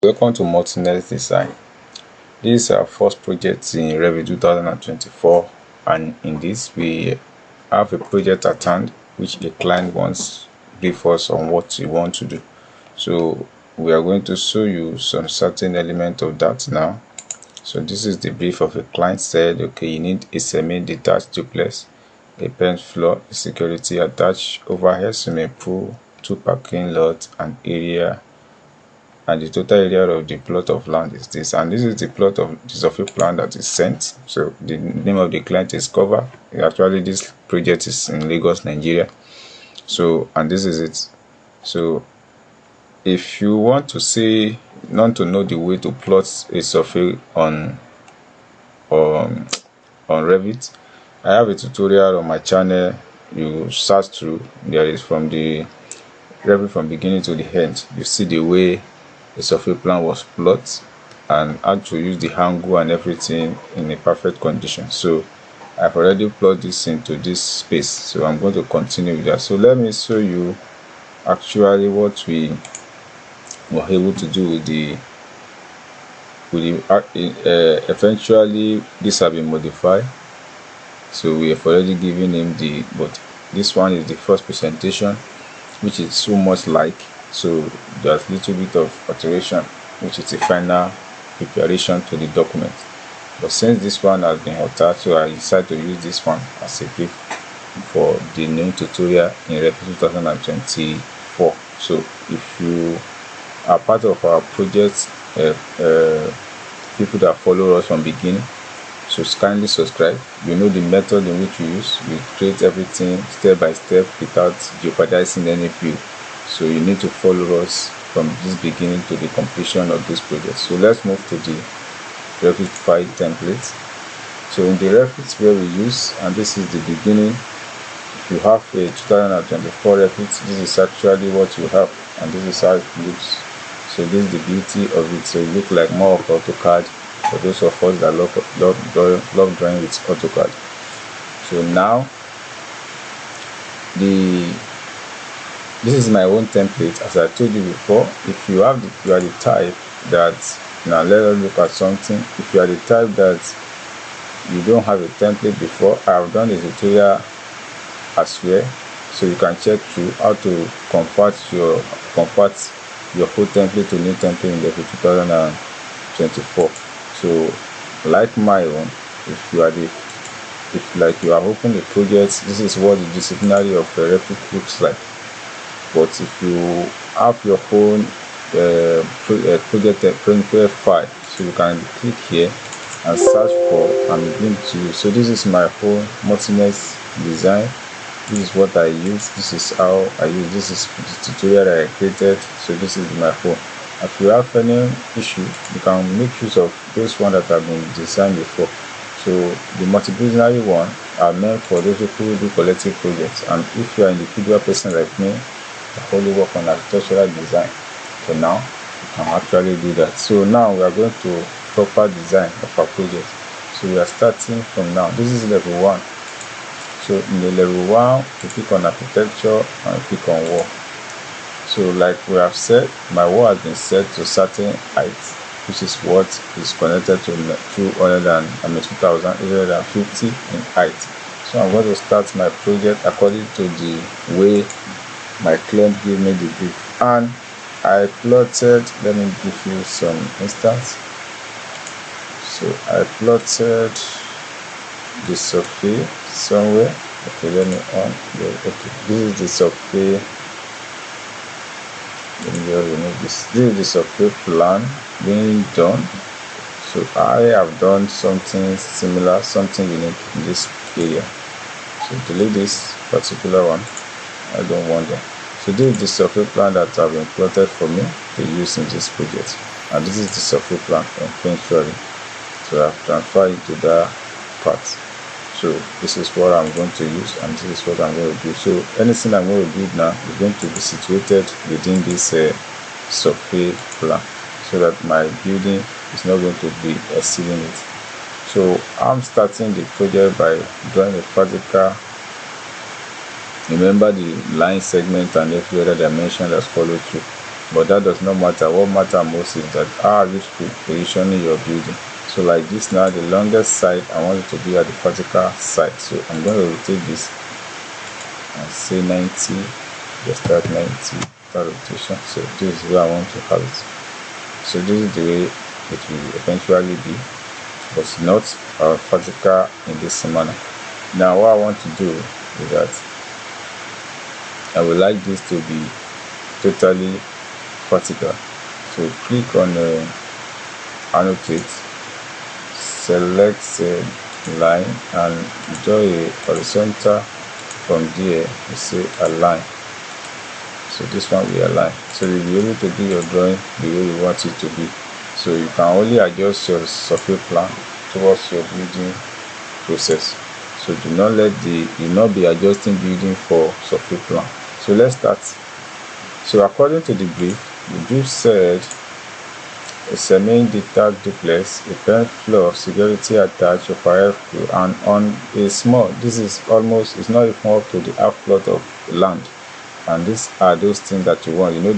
Welcome to Multi-Net Design. This is our first project in Revit 2024, and in this we have a project at hand which the client wants brief us on what we want to do. So we are going to show you some certain element of that now. So this is the brief of a client said, okay, you need a semi-detached duplex, a paint floor, a security attached overhead swimming pool, 2 parking lots, and area. And the total area of the plot of land is this, and this is the plot of the survey plan that is sent. So the name of the client is cover. Actually this project is in Lagos, Nigeria. So, and this is it. So if you want to know the way to plot a survey on Revit, I have a tutorial on my channel. You search through, there is from the Revit from beginning to the end. You see the way the survey plan was plotted and how to use the angle and everything in a perfect condition. So I've already plotted this into this space, so I'm going to continue with that. So let me show you actually what we were able to do with the eventually this have been modified. So we have already given him but this one is the first presentation, which is so much like. So there's a little bit of alteration, which is the final preparation to the document. But since this one has been altered, so I decided to use this one as a brief for the new tutorial in Revit 2024. So if you are part of our project, people that follow us from beginning, so kindly subscribe. You know the method in which we use. We create everything step by step without jeopardizing any view. So you need to follow us from this beginning to the completion of this project. So let's move to the Revit file template. So in the Revit where we use, and this is the beginning, if you have a 2024 Revit, this is actually what you have, and this is how it looks. So this is the beauty of it. So it looks like more of AutoCAD for those of us that love drawing with AutoCAD. So now this is my own template. As I told you before, if you are the type that, now let us look at something. If you are the type that you don't have a template before, I have done a tutorial as well, so you can check through how to convert your whole template to new template in the 2024. So like my own, if you are you are opening a project, this is what the disciplinary of a Revit looks like. But if you have your own project file, so you can click here and search for and bring to you. So this is my whole Multi-Net Design. This is what I use. This is how I use. This is the tutorial that I created. So this is my phone. If you have any issue, you can make use of this one that have been designed before. So the multidisciplinary one are meant for those who do collective projects. And if you are an individual person like me, I only work on architectural design. So now you can actually do that. So now we are going to proper design of our project. So we are starting from now. This is level 1. So in the level 1, we click on architecture and click on wall. So like we have said, my wall has been set to certain height, which is what is connected to 2,850 in height. So I'm going to start my project according to the way my client gave me the brief, and I plotted. Let me give you some instance. So I plotted the survey somewhere. Okay, let me on. Okay, this is the survey. Let me just remove this. This is the survey plan being done. So I have done something similar, something unique in this area. So delete this particular one. I don't want that. So this is the survey plan that have been plotted for me to use in this project, and this is the survey plan eventually. So I've transferred it to that part. So this is what I'm going to use, and this is what I'm going to do. So anything I'm going to do now is going to be situated within this survey plan, so that my building is not going to be exceeding it. So I'm starting the project by drawing a practical. Remember the line segment and every other dimension that's followed through. but that does not matter. What matters most is that how are you positioning your building. So like this now, the longest side I want it to be at the vertical side, so I'm going to rotate this and say 90. Just start 90 rotation. So this is where I want to have it. So this is the way it will eventually be, but not vertical in this manner. Now what I want to do is that I would like this to be totally vertical. So click on annotate, select line and draw a horizontal. From there you say align. So this one will align, so you'll be able to do your drawing the way you want it to be. So you can only adjust your survey plan towards your building process. So do not be adjusting building for survey plan. So let's start. So according to the brief, the brief said a semi-detached duplex, a parent floor, security attached, overhead floor, and on a small, this is almost, it's not even up to the half plot of land. And these are those things that you want. You know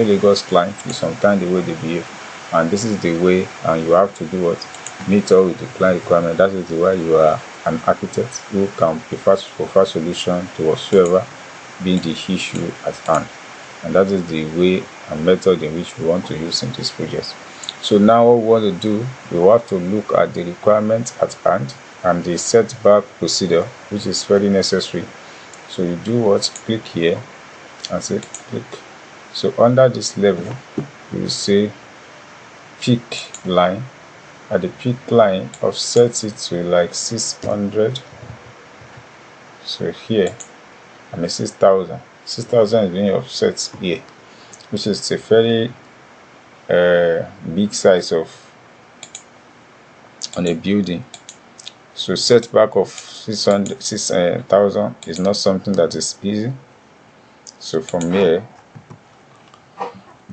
Lagos clients is sometimes the way they behave, and this is the way, and you have to do what meet up with the client requirement. That is the way you are an architect who can provide solution to whatsoever being the issue at hand, and that is the way and method in which we want to use in this project. So now what we want to do, we have to look at the requirements at hand and the setback procedure, which is very necessary. So you do what, click here and say click. So under this level you will say peak line. At the peak line, offset it to like 600. So here, I mean 6,000 is being offset here, which is a very big size of on a building. So setback of 6,000 is not something that is easy. So from here,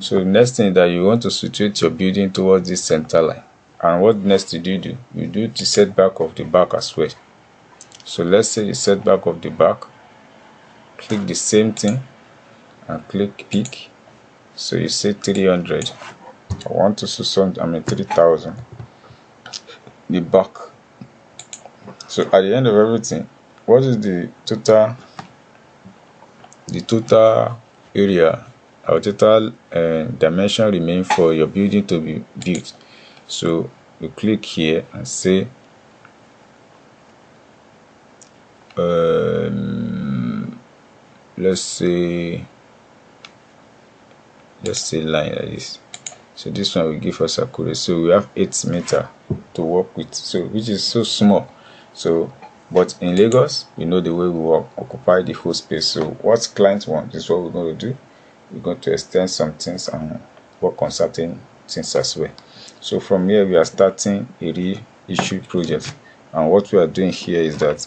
so the next thing that you want to situate your building towards this center line. And what next do? You do the setback of the back as well. So let's say the setback of the back, click the same thing and click peak. So you say 300. I want to see something, I mean 3,000. The back. So at the end of everything, what is the total area or total dimension remain for your building to be built? So you click here and say let's say line like this. So this one will give us accuracy. So we have 8 meters to work with, so which is so small. So but in Lagos, you know the way we work, occupy the whole space. So what clients want is what we're going to do. We're going to extend some things and work on certain things as well. So from here we are starting a reissue project, and what we are doing here is that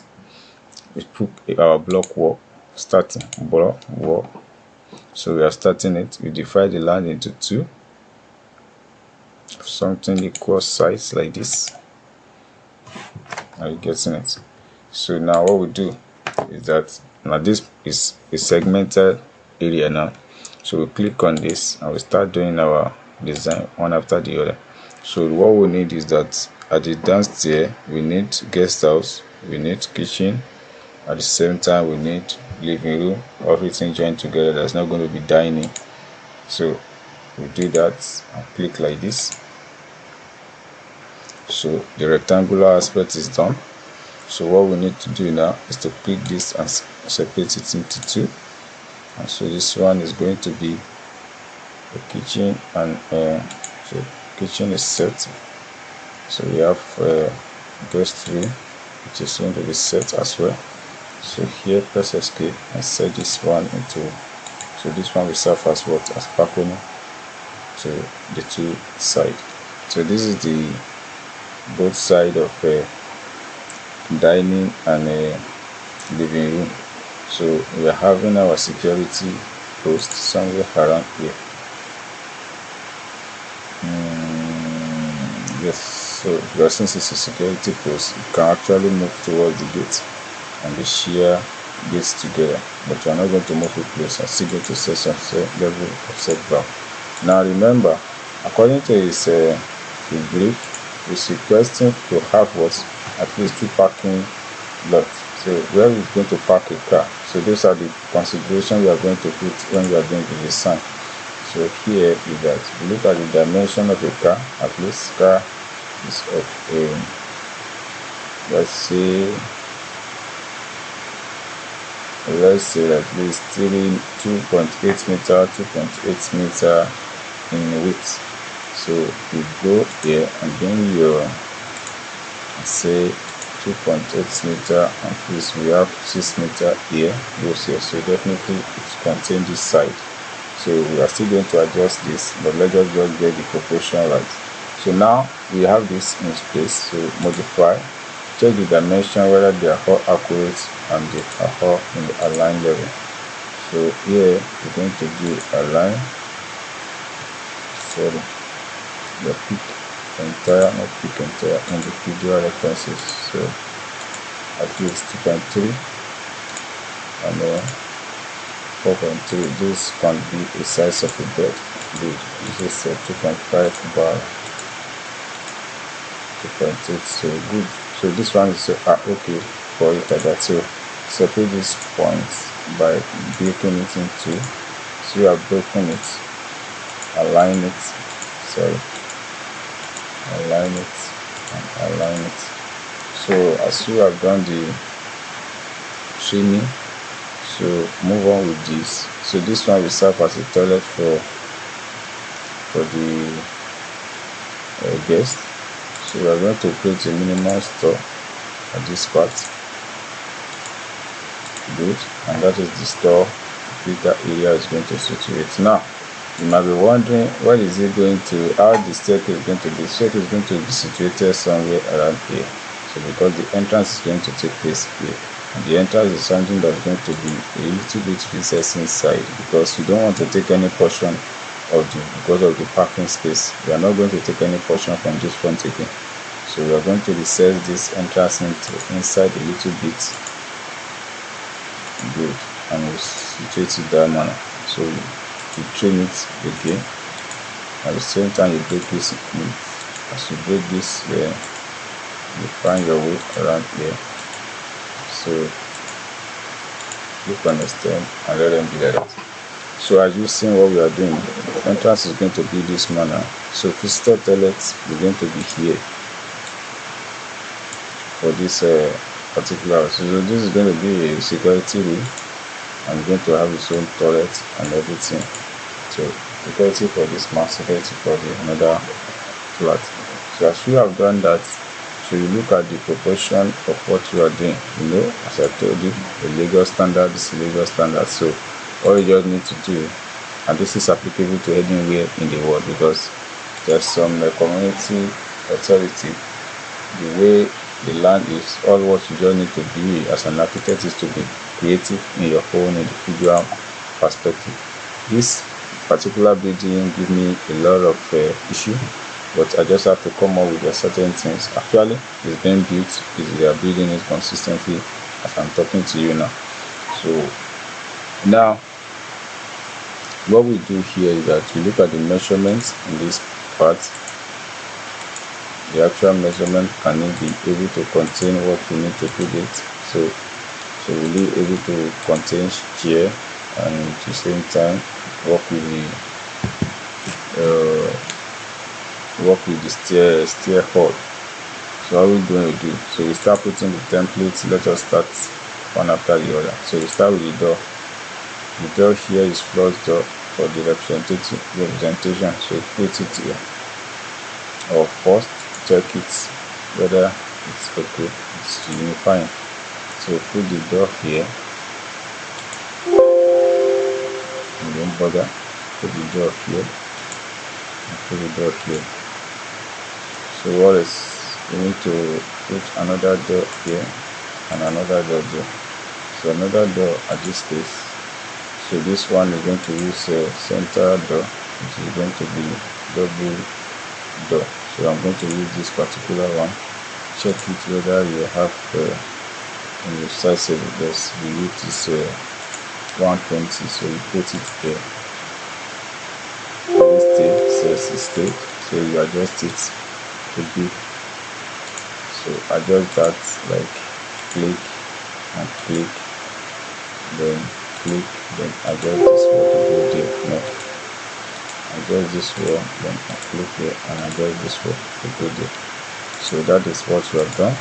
we put our block wall, starting block wall. So we are starting it. We divide the land into 2, something equal size like this. Are you getting it? So now what we do is that now this is a segmented area now. So we click on this and we start doing our design one after the other. So what we need is that at the downstairs we need guest house, we need kitchen, at the same time we need living room, everything joined together. There's not going to be dining. So we do that and click like this. So the rectangular aspect is done. So what we need to do now is to click this and separate it into 2. And so this one is going to be the kitchen, and so kitchen is set. So we have guest room, which is going to be set as well. So here press escape and set this one into, so this one will serve as what, as balcony to the 2 sides. So this is the both side of dining and living room. So we are having our security post somewhere around here. Yes, so because since it's a security post, you can actually move towards the gate and they share gates together, but you are not going to move it close. I'm still going to set some level of setback Now remember, according to his brief, he's requesting to have what, at least 2 parking lots. So where is going to park a car? So those are the considerations we are going to put when we are doing the design. So here is that we look at the dimension of a car. At least car is of a, let's say at least 2.8 meter, 2.8 meter in width. So you go here and then you say 2.8 meter, and please we have 6 meter here, goes here. So definitely it contains this side. So we are still going to adjust this, but let's just get the proportion right. So now we have this in space. So modify, check the dimension whether they are all accurate and they are all in the align level. So here we're going to do align, sorry, the pick entire, not pick entire, individual references. So at least 2.3 and 4.3. This can be the size of a bed. Good. This is 2.5 by 2.8. So good. So this one is okay for it like that. So separate these points by breaking it into. So you have broken it, align it, sorry, align it and align it. So as you have done the trimming, so move on with this. So this one will serve as a toilet for the guest. So we are going to create a minimal store at this part. Good. And that is the store filter area is going to situate. Now you might be wondering, what is it going to, how the staircase is going to be? The staircase is going to be situated somewhere around here. So because the entrance is going to take place here, and the entrance is something that's going to be a little bit recessed inside, because you don't want to take any portion of because of the parking space. We are not going to take any portion from this front again. So we are going to recess this entrance inside a little bit. Good. And we'll situate it that manner. So you trim it again. At the same time you break this in. As you break this here, you find your way around here. So you can extend and let them be like that. So as you see what we are doing, entrance is going to be this manner. So visitor toilets is going to be here for this particular house. So this is going to be a security room, and going to have its own toilet and everything. So security for this man, security for the another flat. So as you have done that, so you look at the proportion of what you are doing. You know, as I told you, the legal standard is legal standard. So all you just need to do, and this is applicable to anywhere in the world, because there's some community authority, the way the land is, all what you just need to be as an architect is to be creative in your own individual perspective. This particular building give me a lot of issue, but I just have to come up with certain things. Actually, it's being built, they are building it consistently as I'm talking to you now. So now what we do here is that we look at the measurements in this part. The actual measurement can it be able to contain what we need to put it. So will be able to contain chair, and at the same time work with the stair hall. So how we going to do? So we start putting the templates. Let us start one after the other. So we start with the door. The door here is flush door for the representation. So put it here. Or first check it whether it's okay, it's unifying. So put the door here, and don't bother, put the door here, and put the door here. So what is, we need to put another door here and another door there. So another door at this place. So this one is going to use a center door, which is going to be double door. So I'm going to use this particular one. Check it whether you have in the size of this. We use this 120, so you put it here. is straight, so you adjust it to be. So adjust that, like click and click, then click, then adjust this one to go there. No, adjust this one, then click here and adjust this one to go there. So that is what we have done.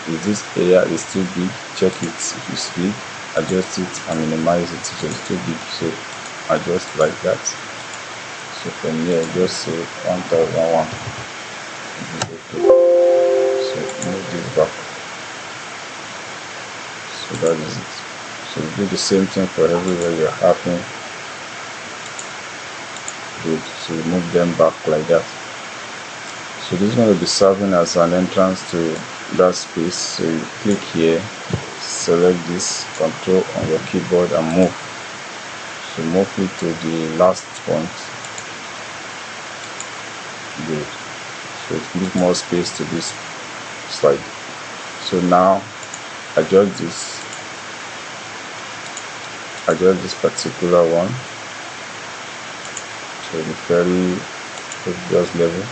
If this area is too big, check it. If it's big, adjust it and minimize it. So it's too big, so adjust like that. So from here, just say 1001. Okay. So move this back. So that is it. So you do the same thing for everywhere you're having. Good. So you move them back like that. So this is going to be serving as an entrance to that space. So you click here, select this, control on your keyboard and move. So move it to the last point. Good. So give more space to this side. So now adjust this particular one. So the very obvious level.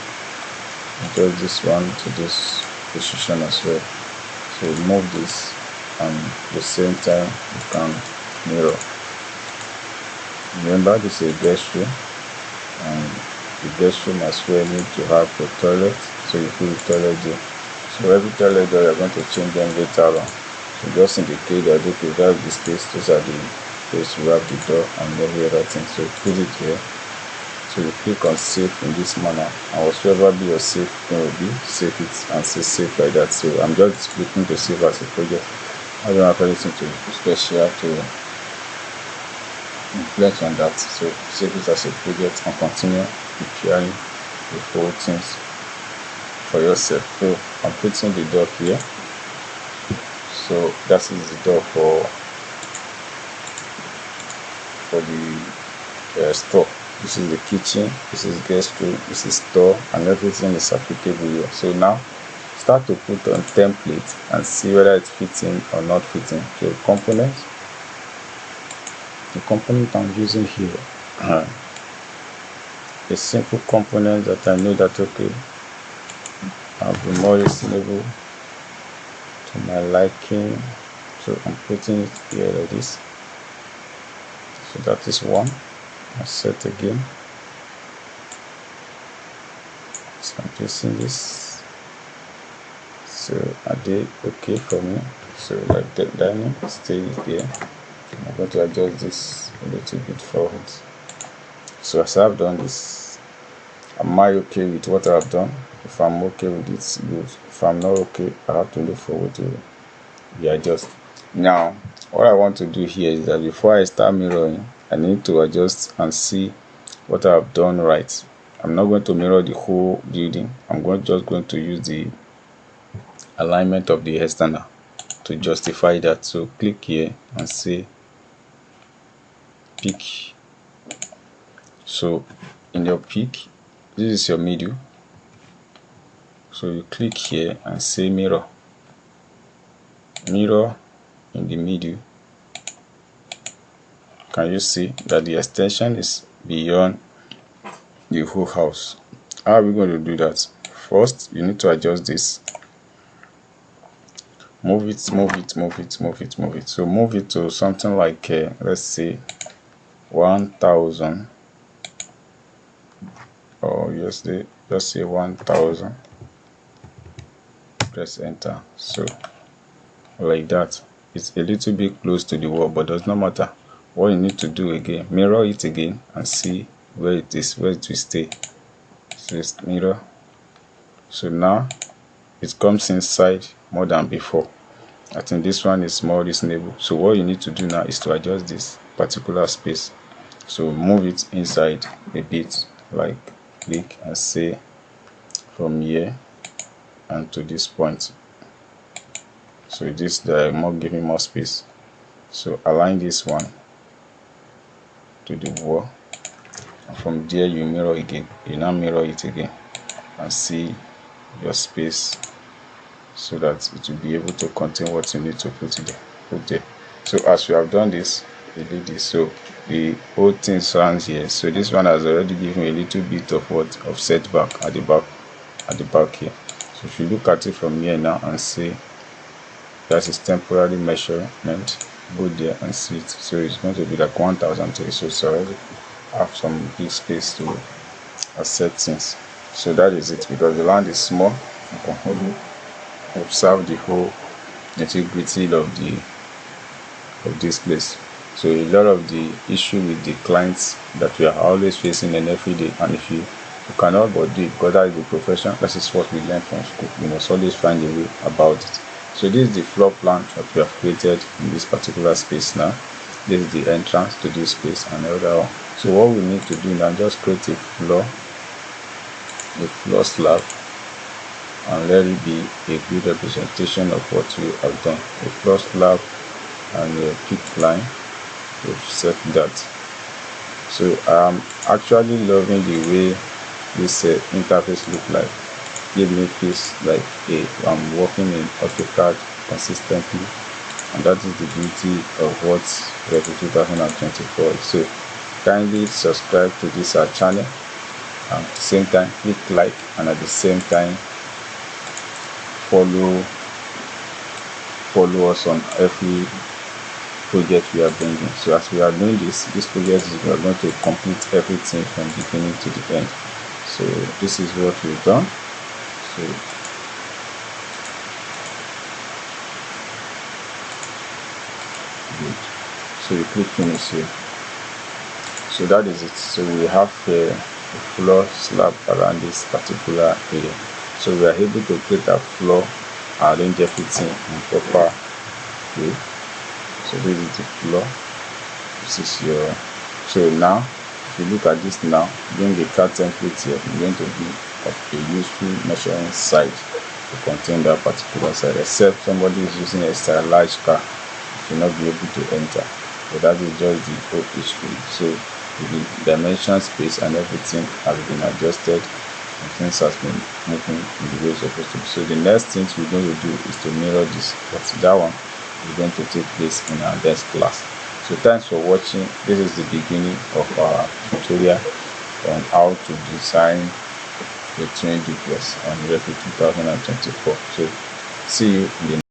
Adjust this one to this position as well. So move this, and at the same time you can mirror. Remember, this is a guest room, and the guest room as well need to have a toilet, so you put the toilet there. So every toilet door you're going to change them later on. So just indicate that okay, that's the space, those are the place you have the door and every other thing. So put it here. So you click on save in this manner, and whatsoever be your save thing will be, save it and say save like that. So I'm just clicking to save as a project. I don't have anything to special to influence on that. So save it as a project and continue preparing the whole things for yourself. So I'm putting the door here. So that is the door for the store. This is the kitchen, this is guest room, this is store, and everything is applicable here. So now start to put on template and see whether it's fitting or not fitting. So the component I'm using here, a simple component that I know that okay, I'll be more reasonable to my liking. So I'm putting it here like this. So that is one. I set again. So I'm placing this. So are they okay for me? So like that diamond stays there. I'm going to adjust this a little bit forward. So as I've done this, am I okay with what I've done? If I'm okay with it, good. If I'm not okay, I have to look forward to readjust. Now what I want to do here is that before I start mirroring, I need to adjust and see what I've done right. I'm not going to mirror the whole building. I'm just going to use the alignment of the external to justify that. So click here and say peak. So in your peak, this is your middle. So you click here and say mirror. Mirror in the middle. Can you see that the extension is beyond the whole house? How are we going to do that? First, you need to adjust this. Move it. So move it to something like let's say 1000, or just say 1000. Press enter. So like that. It's a little bit close to the wall, but does not matter. What you need to do again, mirror it again and see where it is, where it will stay. So it's mirror. So now it comes inside more than before. I think this one is more reasonable. So what you need to do now is to adjust this particular space. So move it inside a bit, like click and say from here and to this point. So this giving more space. So align this one to the wall, and from there you mirror again. You now mirror it again and see your space, so that it will be able to contain what you need to put there. So as you have done this, you do this. So the whole thing stands here. So this one has already given a little bit of what of setback at the back here. So if you look at it from here now and see that is temporary measurement, go there and see it. So it's going to be like 1003. So it's already have some big space to accept things. So that is it, because the land is small. You can only observe the whole integrity of this place. So a lot of the issue with the clients that we are always facing in every day, and if you cannot but do it, because that is the profession, that is what we learn from school, you must always find a way about it. So this is the floor plan that we have created in this particular space now. This is the entrance to this space and the other one. So what we need to do now, just create a floor slab, and let it be a good representation of what we have done. A floor slab and a peak line, we've set that. So I'm actually loving the way this interface look like. Give me feels like I'm working in AutoCAD consistently, and that is the beauty of what Revit 2024 is. So kindly subscribe to this channel, and at the same time click like, and at the same time follow us on every project we are bringing. So as we are doing this project, we are going to complete everything from beginning to the end. So this is what we've done. So you click finish here. So that is it. So we have a floor slab around this particular area. So we are able to create a floor, arrange everything in proper way. So this is the floor. This is your. So now if you look at this now, bring the CAD template here, it's going to be of a useful measuring site to contain that particular site, except somebody is using a stylized car, you will not be able to enter. But that is just the OHP. So the dimension, space and everything has been adjusted, and things has been moving in the way it's supposed to be. So the next thing we're going to do is to mirror this, but that one is going to take place in our next class. So thanks for watching. This is the beginning of our tutorial on how to design a twin duplex on Revit 2024. So see you in the